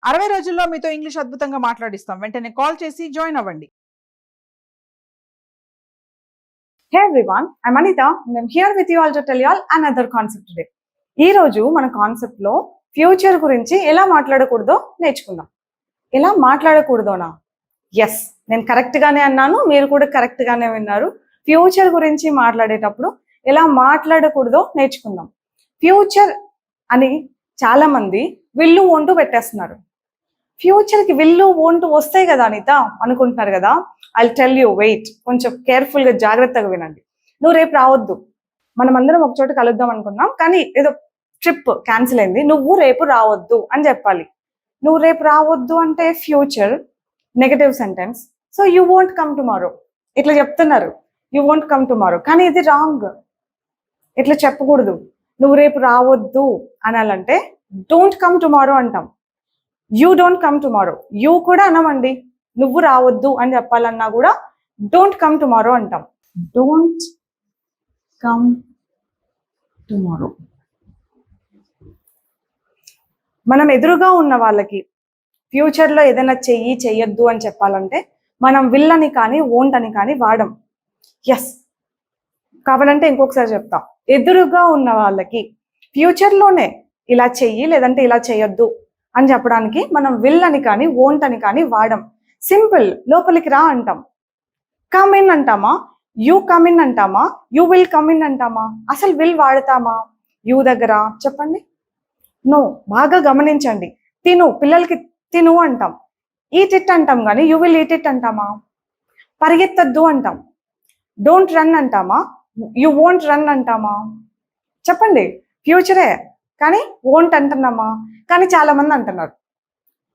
60 రోజుల్లో మీతో ఇంగ్లీష్ అద్భుతంగా మాట్లాడిస్తాం. వెంటనే కాల్ చేసి జాయిన్ అవ్వండి. Hey everyone, I'm Anita and I'm here with you all to tell you all another concept today. ఈ రోజు మన కాన్సెప్ట్ లో ఫ్యూచర్ గురించి ఎలా మాట్లాడకూడదో నేర్చుకుందాం. ఎలా మాట్లాడకూడదోనా? ఎస్, నేను కరెక్ట్ గానే అన్నాను, మీరు కూడా కరెక్ట్ గానే విన్నారు. ఫ్యూచర్ గురించి మాట్లాడేటప్పుడు ఎలా మాట్లాడకూడదో నేర్చుకుందాం. ఫ్యూచర్ అని చాలా మంది విల్లు వంటూ పెట్టేస్తున్నారు. ఫ్యూచర్ కి విల్లు వంటూ వస్తాయి కదా అనిత అనుకుంటున్నారు కదా. ఐ టెల్ యూ, వెయిట్, కొంచెం కేర్ఫుల్ గా జాగ్రత్తగా వినండి. నువ్వు రేపు రావద్దు, మనం అందరం ఒక చోట కలుద్దాం అనుకున్నాం, కానీ ఏదో ట్రిప్ క్యాన్సిల్ అయింది, నువ్వు రేపు రావద్దు అని చెప్పాలి. నువ్వు రేపు రావద్దు అంటే future negative sentence. So you won't come tomorrow ఇట్లా చెప్తున్నారు. యూ వోంట్ కమ్ టుమారో, కానీ ఇది రాంగ్. ఇట్లా చెప్పకూడదు. నువ్వు రేపు రావద్దు అనాలంటే డోంట్ కమ్ టుమారో అంటాం. You don't come tomorrow, you కూడా అనమండి. నువ్వు రావద్దు అని చెప్పాలన్నా కూడా డోంట్ కమ్ టుమారో అంటాం. Don't come tomorrow. మనం ఎదురుగా ఉన్న వాళ్ళకి ఫ్యూచర్లో ఏదైనా చెయ్యొద్దు అని చెప్పాలంటే మనం విల్ అని కానీ వోంట్ అని కానీ వాడం. ఎస్, కావాలంటే ఇంకొకసారి చెప్తా. ఎదురుగా ఉన్న వాళ్ళకి ఫ్యూచర్లోనే ఇలా చెయ్యి లేదంటే ఇలా చేయొద్దు అని చెప్పడానికి మనం విల్ అని కానీ వోంట్ అని కానీ వాడం. సింపుల్, లోపలికి రా అంటాం. కమ్ ఇన్ అంటామా? యూ కమ్ ఇన్ అంటామా? యూ విల్ కమ్ ఇన్ అంటామా? అసలు విల్ వాడతామా యూ దగ్గర? చెప్పండి. నో. బాగా గమనించండి. తిను, పిల్లలకి తిను అంటాం. ఈట్ ఇట్ అంటాం, కానీ యూ విల్ ఈట్ ఇట్ అంటామా? పరిగెత్తద్దు అంటాం. డోంట్ రన్ అంటామా? యూ వోంట్ రన్ అంటామా? చెప్పండి. ఫ్యూచరే కానీ వోంట్ అంటున్నామా? కానీ చాలా మంది అంటున్నారు.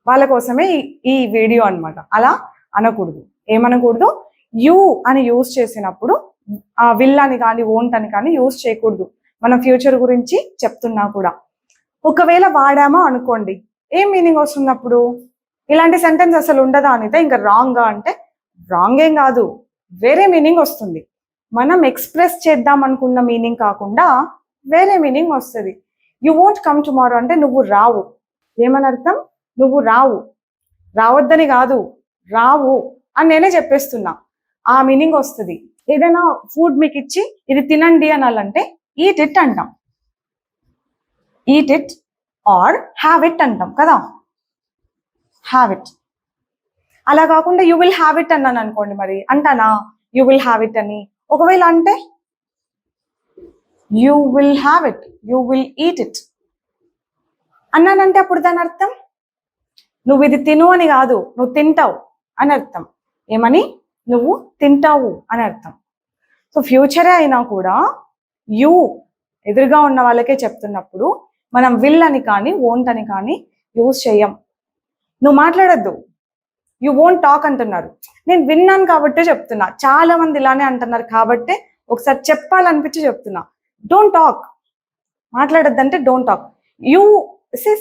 వాళ్ళ కోసమే ఈ వీడియో అన్నమాట. అలా అనకూడదు. ఏమనకూడదు? యూ అని యూజ్ చేసినప్పుడు విల్ అని కానీ వోంట్ అని కానీ యూజ్ చేయకూడదు. మనం ఫ్యూచర్ గురించి చెప్తున్నా కూడా. ఒకవేళ వాడామో అనుకోండి, ఏం మీనింగ్ వస్తున్నప్పుడు? ఇలాంటి సెంటెన్స్ అసలు ఉండదా అనితే ఇంకా రాంగ్గా అంటే రాంగ్ ఏం కాదు, వేరే మీనింగ్ వస్తుంది. మనం ఎక్స్ప్రెస్ చేద్దాం అనుకున్న మీనింగ్ కాకుండా వేరే మీనింగ్ వస్తుంది. యూ వోంట్ కమ్ టుమారో అంటే నువ్వు రావు. ఏమని అర్థం? నువ్వు రావు. రావద్దని కాదు, రావు అని నేనే చెప్పేస్తున్నా. ఆ మీనింగ్ వస్తుంది. ఏదైనా ఫుడ్ మీకు ఇచ్చి ఇది తినండి అనాలంటే ఈట్ ఇట్ అంటాం. Eat it or have it అంటాం కదా. Have it. అలా కాకుండా యూ విల్ హ్యావ్ ఇట్ అన్నాను అనుకోండి, మరి అంటానా యూ విల్ హ్యావ్ ఇట్ అని? ఒకవేళ అంటే you will have it, you will eat it అన్నానంటే అప్పుడు దాని అర్థం నువ్వు ఇది తిను అని కాదు, నువ్వు తింటావు అని అర్థం. ఏమని? నువ్వు తింటావు అని అర్థం. సో ఫ్యూచరే అయినా కూడా యూ ఎదురుగా ఉన్న వాళ్ళకే చెప్తున్నప్పుడు మనం విల్ అని కానీ వోంట్ అని కానీ యూజ్ చేయం. నువ్వు మాట్లాడద్దు, యూ వోంట్ టాక్ అంటున్నారు. నేను విన్నాను కాబట్టే చెప్తున్నా. చాలా మంది ఇలానే అంటున్నారు కాబట్టే ఒకసారి చెప్పాలనిపించి చెప్తున్నా. Don't talk. మాట్లాడద్దంటే డోంట్ టాక్. యూ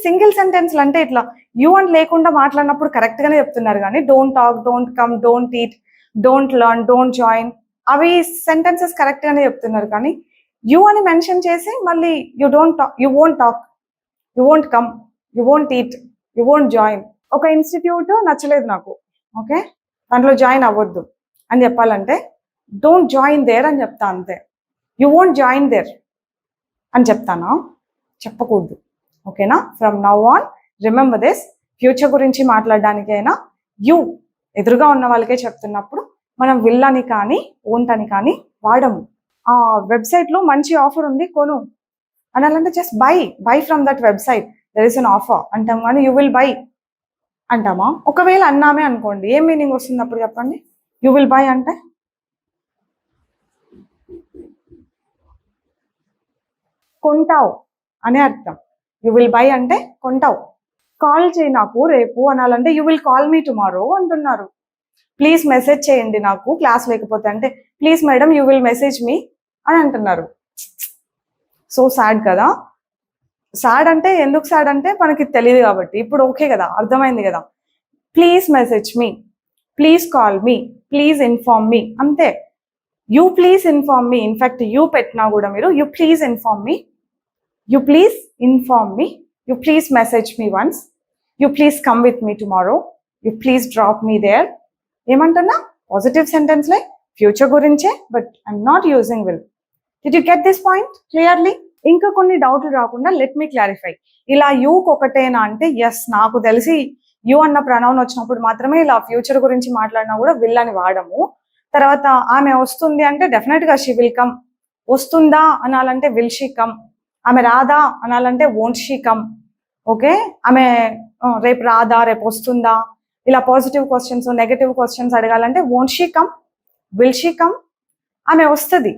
సింగిల్ సెంటెన్స్లు అంటే ఇట్లా యూ అని లేకుండా మాట్లాడినప్పుడు కరెక్ట్ గానే చెప్తున్నారు, కానీ don't talk, don't come, don't eat, don't learn, don't join అవి సెంటెన్సెస్ కరెక్ట్ గానే చెప్తున్నారు. కానీ యూ అని మెన్షన్ చేసి మళ్ళీ you don't talk, you won't talk, you won't come, you won't eat, you won't join. ఒక ఇన్స్టిట్యూట్ నచ్చలేదు నాకు, ఓకే, దాంట్లో జాయిన్ అవ్వద్దు అని చెప్పాలంటే డోంట్ జాయిన్ దేర్ అని చెప్తా అంతే. యూ వోంట్ జాయిన్ దేర్ అని చెప్తానా? చెప్పకూడదు. ఓకేనా? From now on remember this. Future గురించి మాట్లాడడానికైనా యూ ఎదురుగా ఉన్న వాళ్ళకే చెప్తున్నప్పుడు మనం విల్ అని కానీ వోంట్ అని కానీ వాడము. ఆ వెబ్సైట్లో మంచి ఆఫర్ ఉంది, కొను అనాలంటే just buy from that website, there is an offer అంటాం, కానీ యూ విల్ బై అంటామా? ఒకవేళ అన్నామే అనుకోండి, ఏం మీనింగ్ వస్తుంది అప్పుడు చెప్పండి? యూ విల్ బై అంటే కొంటావు అనే అర్థం. యూ విల్ బై అంటే కొంటావు. కాల్ చేయి నాకు రేపు అనాలంటే you will call me tomorrow అంటున్నారు. ప్లీజ్ మెసేజ్ చేయండి నాకు క్లాస్ లేకపోతే అంటే please madam you will message me అని అంటున్నారు. సో సాడ్ కదా. సాడ్ అంటే ఎందుకు సాడ్ అంటే మనకి తెలియదు కాబట్టి. ఇప్పుడు ఓకే కదా, అర్థమైంది కదా. Please message me, please call me, please inform me అంతే. You please inform me. In fact you పెట్టినా కూడా మీరు you please inform me, you please inform me, you please message me once, you please come with me tomorrow, you please drop me there. ఏమంటున్నా? Positive సెంటెన్స్లే future గురించే, but I'm not using will. Did you get this point clearly? ఇంకా కొన్ని డౌట్లు రాకుండా let me clarify. ఇలా యూకి ఒకటేనా అంటే ఎస్, నాకు తెలిసి యూ అన్న ప్రణౌన్ వచ్చినప్పుడు మాత్రమే ఇలా ఫ్యూచర్ గురించి మాట్లాడినా కూడా విల్ అని వాడము. తర్వాత ఆమె వస్తుంది అంటే డెఫినెట్ గా షీ విల్ కమ్. వస్తుందా అనాలంటే విల్ షీ కమ్. ఆమె రాదా అనాలంటే వోంట్ షీ కమ్. ఓకే, ఆమె రేపు రాదా, రేపు వస్తుందా, ఇలా పాజిటివ్ క్వశ్చన్స్ నెగటివ్ క్వశ్చన్స్ అడగాలంటే won't she come, will she come. ఆమె వస్తుంది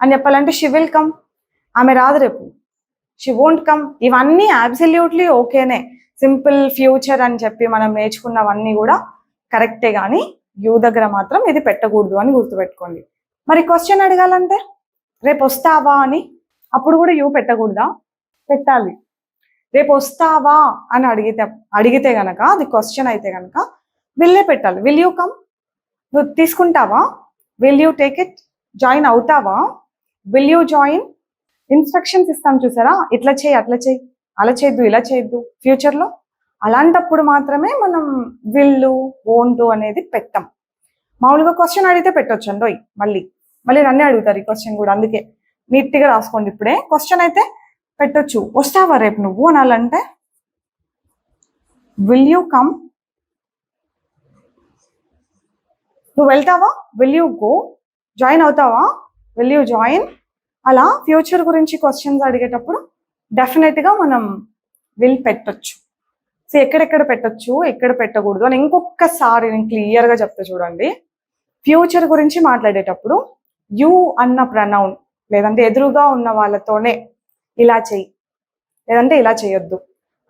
అని చెప్పాలంటే షీ విల్ కమ్. ఆమె రాదు రేపు, షీ వోంట్ కమ్. ఇవన్నీ అబ్సల్యూట్లీ ఓకేనే. సింపుల్ ఫ్యూచర్ అని చెప్పి మనం నేర్చుకున్నవన్నీ కూడా కరెక్టే, కానీ యూ దగ్గర మాత్రం ఇది పెట్టకూడదు అని గుర్తుపెట్టుకోండి. మరి క్వశ్చన్ అడగాలంటే రేపు వస్తావా అని, అప్పుడు కూడా యూ పెట్టకూడదా? పెట్టాలి. రేపు వస్తావా అని అడిగితే గనక అది క్వశ్చన్ అయితే గనక విల్లే పెట్టాలి. Will you come? నువ్వు తీసుకుంటావా? Will you take it? Join అవుతావా? Will you join? ఇన్స్ట్రక్షన్స్ ఇస్తాం చూసారా, ఇట్లా చేయి, అట్లా చేయి, అలా చేయొద్దు, ఇలా చేయొద్దు ఫ్యూచర్లో. అలాంటప్పుడు మాత్రమే మనం విల్లు వోంట్ అనేది పెట్టాం. మామూలుగా క్వశ్చన్ అడిగితే పెట్టొచ్చు అండి. మళ్ళీ నన్నే అడుగుతారు ఈ క్వశ్చన్ కూడా, అందుకే నీట్గా రాసుకోండి ఇప్పుడే. క్వశ్చన్ అయితే పెట్టొచ్చు. వస్తావా రేపు నువ్వు అనాలంటే విల్ యూ కమ్. నువ్వు వెళ్తావా? Will you go. జాయిన్ అవుతావా? Will you join. అలా ఫ్యూచర్ గురించి క్వశ్చన్స్ అడిగేటప్పుడు డెఫినెట్గా మనం విల్ పెట్టొచ్చు. సో ఎక్కడెక్కడ పెట్టొచ్చు, ఎక్కడ పెట్టకూడదు అని ఇంకొకసారి నేను క్లియర్గా చెప్తా చూడండి. ఫ్యూచర్ గురించి మాట్లాడేటప్పుడు యూ అన్న ప్రనౌన్ లేదంటే ఎదురుగా ఉన్న వాళ్ళతోనే ఇలా చెయ్యి లేదంటే ఇలా చేయొద్దు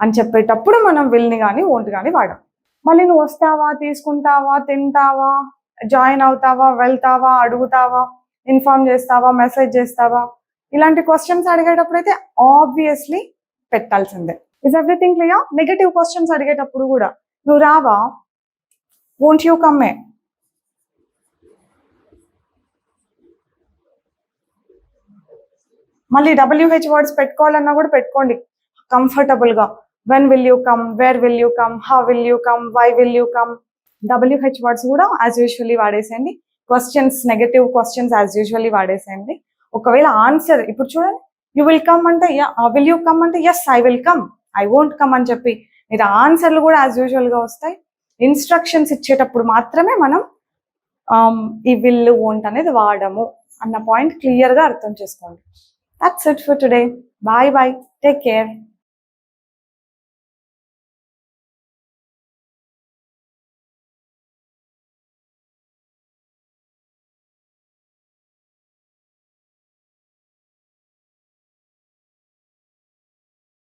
అని చెప్పేటప్పుడు మనం విల్ని కానీ వోంట్ కానీ వాడాం. మళ్ళీ నువ్వు వస్తావా, తీసుకుంటావా, తింటావా, జాయిన్ అవుతావా, వెళ్తావా, అడుగుతావా, ఇన్ఫార్మ్ చేస్తావా, మెసేజ్ చేస్తావా, ఇలాంటి క్వశ్చన్స్ అడిగేటప్పుడు అయితే ఆబ్వియస్లీ పెట్టాల్సిందే. Is everything clear? Negative questions అడిగేటప్పుడు కూడా నువ్వు రావా, వోంట్ యూ కమ్మే. మళ్ళీ WH వర్డ్స్ పెట్టుకోవాలన్నా కూడా పెట్టుకోండి కంఫర్టబుల్గా. When will you come, where will you come, how will you come, why will you come. WH words కూడా యాజ్ యూజువల్లీ వాడేసేయండి. Questions negative questions as usually వాడేసేయండి. ఒకవేళ ఆన్సర్ ఇప్పుడు చూడండి, యూ విల్ కమ్ అంటే విల్ యూ కమ్ అంటే yes I will come, I won't come అని చెప్పి మీరు ఆన్సర్లు కూడా యాజ్ యూజువల్గా వస్తాయి. ఇన్స్ట్రక్షన్స్ ఇచ్చేటప్పుడు మాత్రమే మనం ఈ విల్ వోంట్ అనేది వాడము అన్న పాయింట్ క్లియర్గా అర్థం చేసుకోండి. That's it for today. Bye bye. Take care.